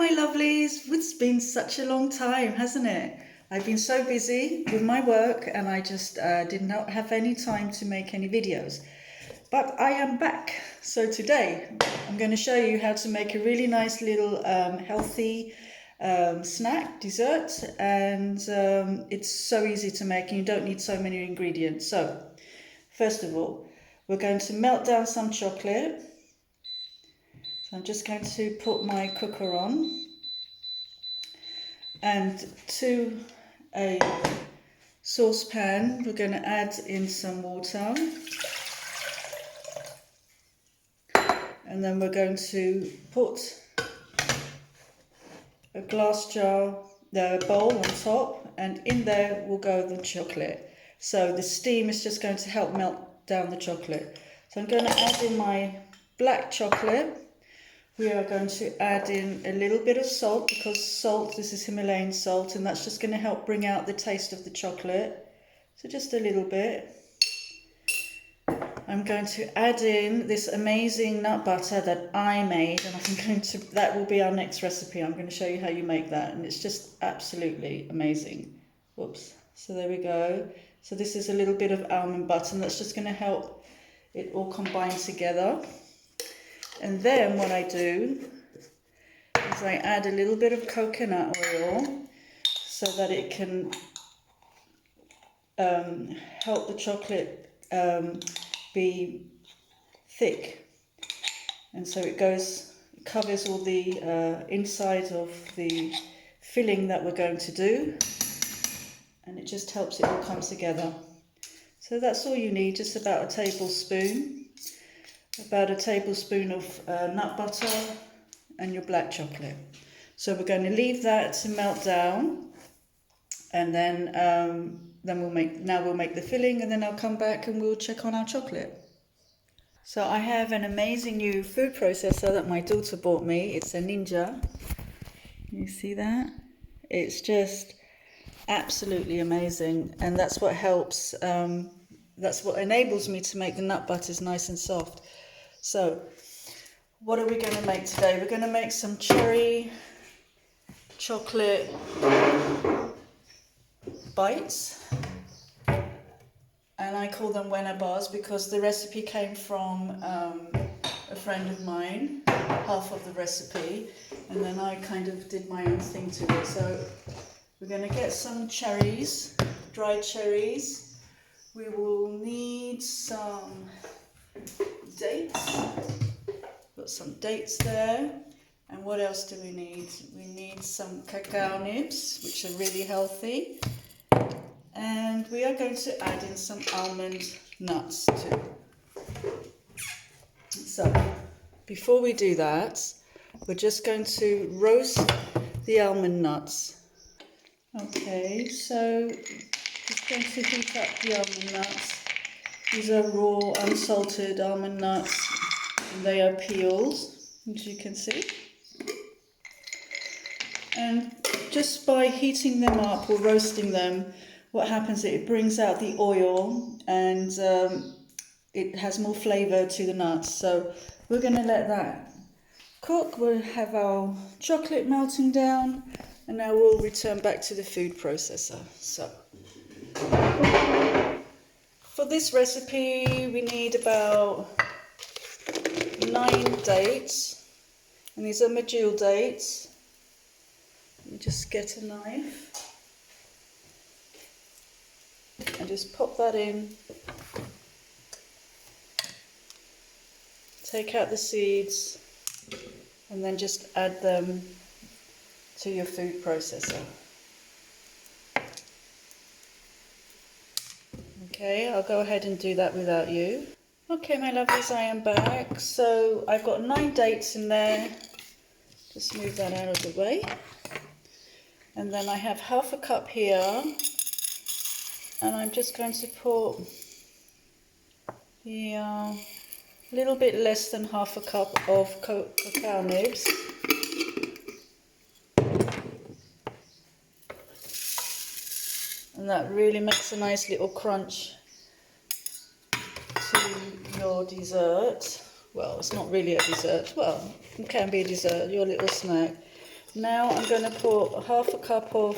my lovelies, it's been such a long time, hasn't it? I've been so busy with my work and I just did not have any time to make any videos. But I am back. So today I'm going to show you how to make a really nice little healthy snack, dessert, and it's so easy to make and you don't need so many ingredients. So first of all, we're going to melt down some chocolate. So I'm just going to put my cooker on, and to a saucepan we're going to add in some water, and then we're going to put a glass jar, the bowl on top, and in there will go the chocolate. So the steam is just going to help melt down the chocolate. So I'm going to add in my black chocolate. We are going to add in a little bit of salt, because salt, this is Himalayan salt, and that's just going to help bring out the taste of the chocolate. So just a little bit. I'm going to add in this amazing nut butter that I made, and that will be our next recipe. I'm going to show you how you make that, and it's just absolutely amazing. Whoops. So there we go. So this is a little bit of almond butter, and that's just going to help it all combine together. And then what I do is I add a little bit of coconut oil so that it can help the chocolate be thick. And so it covers all the inside of the filling that we're going to do, and it just helps it all come together. So that's all you need, just about a tablespoon of nut butter and your black chocolate. So we're going to leave that to melt down, and then we'll make the filling, and then I'll come back and we'll check on our chocolate. So I have an amazing new food processor that my daughter bought me. It's a Ninja. You see that? It's just absolutely amazing, and that's what helps. That's what enables me to make the nut butters nice and soft. So what are we going to make today? We're going to make some cherry chocolate bites, and I call them Wena bars because the recipe came from a friend of mine, half of the recipe, and then I kind of did my own thing to it. So we're going to get some cherries, dried cherries. We will need some dates. Got some dates there. And what else do we need? We need some cacao nibs, which are really healthy. And we are going to add in some almond nuts too. So before we do that, we're just going to roast the almond nuts. Okay, so just going to heat up the almond nuts. These are raw, unsalted almond nuts, and they are peeled, as you can see. And just by heating them up or roasting them, what happens is it brings out the oil, and it has more flavour to the nuts. So we're going to let that cook. We'll have our chocolate melting down, and now we'll return back to the food processor. So for this recipe, we need about 9 dates, and these are medjool dates. Let me just get a knife and just pop that in. Take out the seeds, and then just add them to your food processor. Okay, I'll go ahead and do that without you. Okay, my lovelies, I am back. So I've got 9 dates in there. Just move that out of the way. And then I have half a cup here. And I'm just going to put the little bit less than half a cup of cacao nibs. And that really makes a nice little crunch to your dessert. Well, it's not really a dessert. Well, it can be a dessert, your little snack. Now I'm going to put half a cup of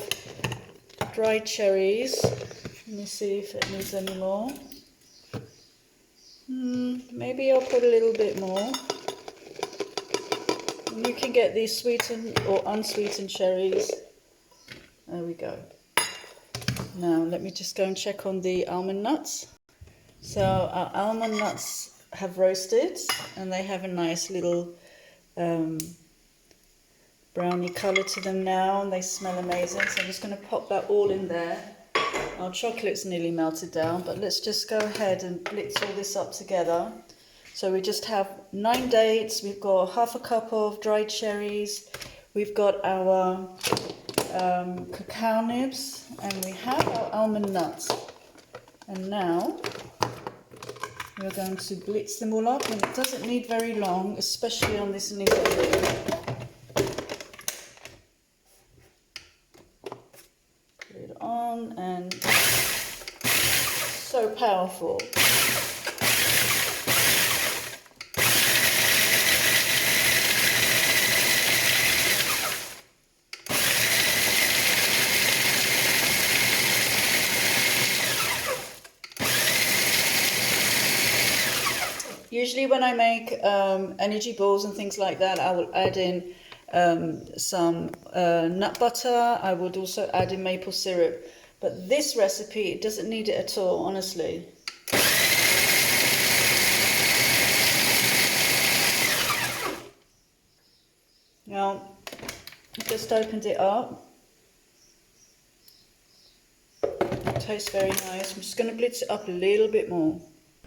dried cherries. Let me see if it needs any more. Maybe I'll put a little bit more. And you can get these sweetened or unsweetened cherries. There we go. Now let me just go and check on the almond nuts. So our almond nuts have roasted and they have a nice little brownie colour to them now, and they smell amazing. So I'm just going to pop that all in there. Our chocolate's nearly melted down, but let's just go ahead and blitz all this up together. So we just have 9 dates, we've got half a cup of dried cherries, we've got our cacao nibs, and we have our almond nuts. And now we're going to blitz them all up, and it doesn't need very long, especially on this nib. Put it on, and so powerful. Usually when I make energy balls and things like that, I will add in some nut butter. I would also add in maple syrup. But this recipe, it doesn't need it at all, honestly. Now, I just opened it up. It tastes very nice. I'm just going to blitz it up a little bit more.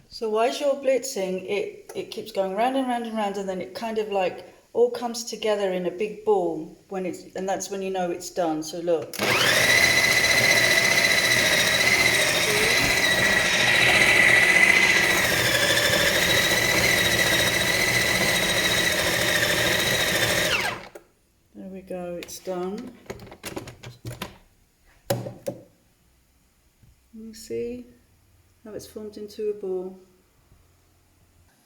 So while you're blitzing, it keeps going round and round and round, and then it kind of like all comes together in a big ball and that's when you know it's done. So look. There we go, it's done. You see how it's formed into a ball.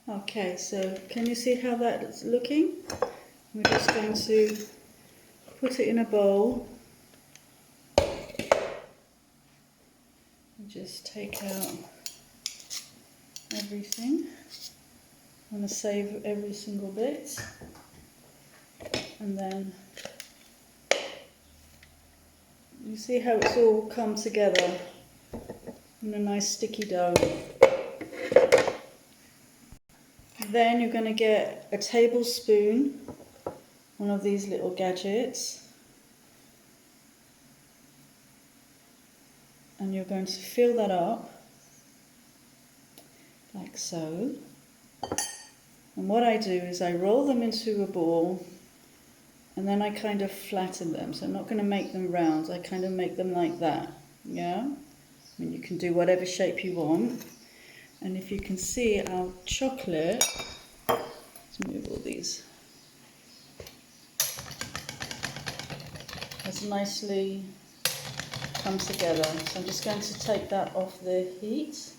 Okay, so can you see how that's looking? We're just going to put it in a bowl and just take out everything. I'm going to save every single bit, and then you see how it's all come together in a nice sticky dough. Then you're going to get a tablespoon, one of these little gadgets, and you're going to fill that up like so. And what I do is I roll them into a ball, and then I kind of flatten them. So I'm not going to make them round, I kind of make them like that, yeah? I mean, you can do whatever shape you want. And if you can see our chocolate, let's move all these, has nicely come together. So I'm just going to take that off the heat.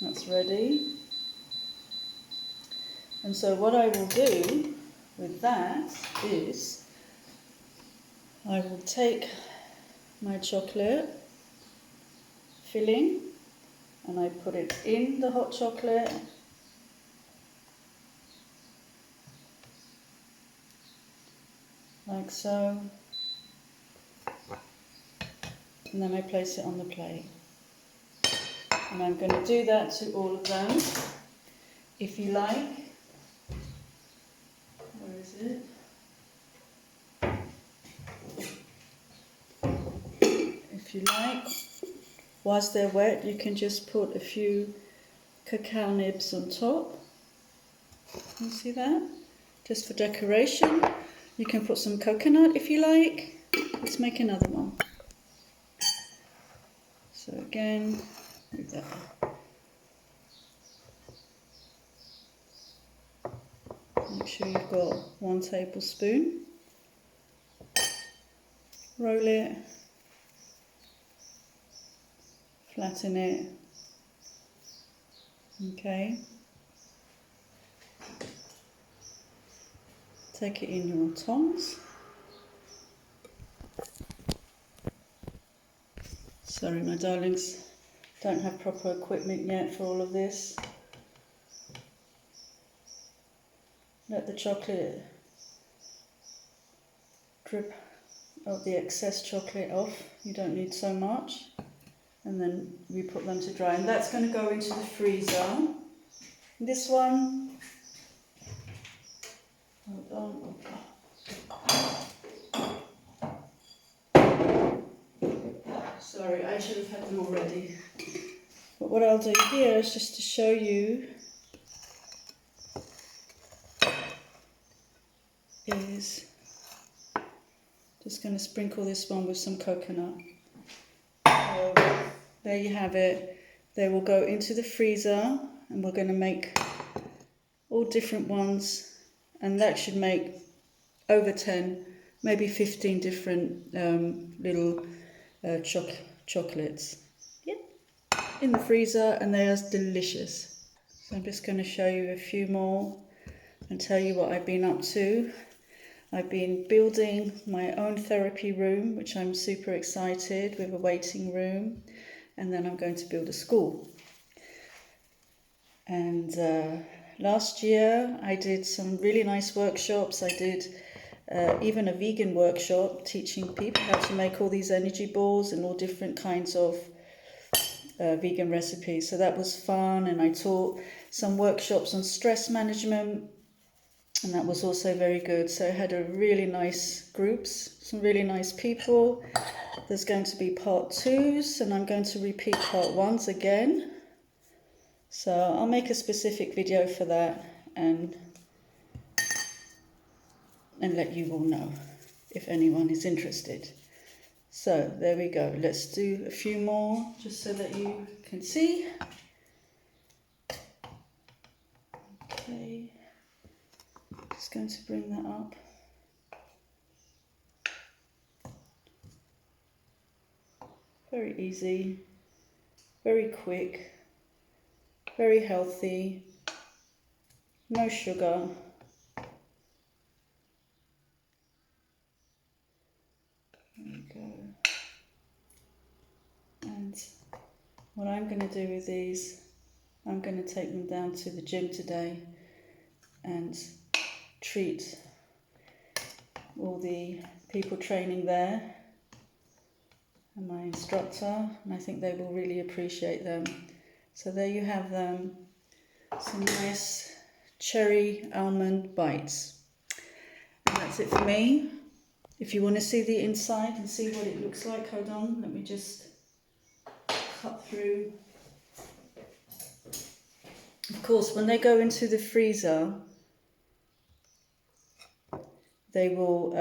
That's ready. And so what I will do with that is I will take my chocolate filling and I put it in the hot chocolate, like so, and then I place it on the plate. And I'm going to do that to all of them. If you like, where is it? If you like, whilst they're wet, you can just put a few cacao nibs on top. You see that? Just for decoration. You can put some coconut if you like. Let's make another one. So again, move that. Make sure you've got 1 tablespoon. Roll it. Flatten it. Okay. Take it in your tongs. Sorry, my darlings, don't have proper equipment yet for all of this. Let the chocolate drip out the excess chocolate off. You don't need so much. And then we put them to dry. And that's going to go into the freezer. This one, hold on. Sorry, I should have had them already. But what I'll do here is just to show you is just going to sprinkle this one with some coconut. So there you have it. They will go into the freezer and we're going to make all different ones, and that should make over 10, maybe 15 different little chocolates. Yep, in the freezer, and they are delicious. So I'm just going to show you a few more and tell you what I've been up to. I've been building my own therapy room, which I'm super excited with, a waiting room, and then I'm going to build a school. And last year I did some really nice workshops. I did even a vegan workshop teaching people how to make all these energy balls and all different kinds of vegan recipes. So that was fun, and I taught some workshops on stress management, and that was also very good. So I had a really nice groups, some really nice people. There's going to be part 2s, and I'm going to repeat part 1s again. So I'll make a specific video for that and let you all know if anyone is interested. So there we go. Let's do a few more just so that you can see. Okay, just going to bring that up. Very easy, very quick, very healthy, no sugar. There we go. And what I'm going to do with these, I'm going to take them down to the gym today and treat all the people training there and my instructor, and I think they will really appreciate them. So there you have them, some nice cherry almond bites. And that's it for me. If you want to see the inside and see what it looks like, hold on, let me just cut through. Of course, when they go into the freezer, they will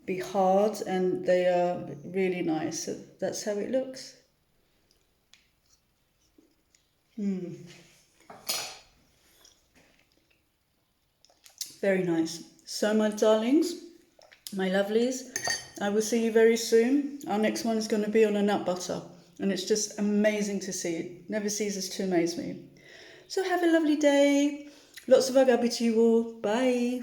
be hard, and they are really nice. So that's how it looks. Very nice. So my darlings, my lovelies, I will see you very soon. Our next one is going to be on a nut butter, and it's just amazing to see. It never ceases to amaze me. So have a lovely day. Lots of agabi to you all. Bye.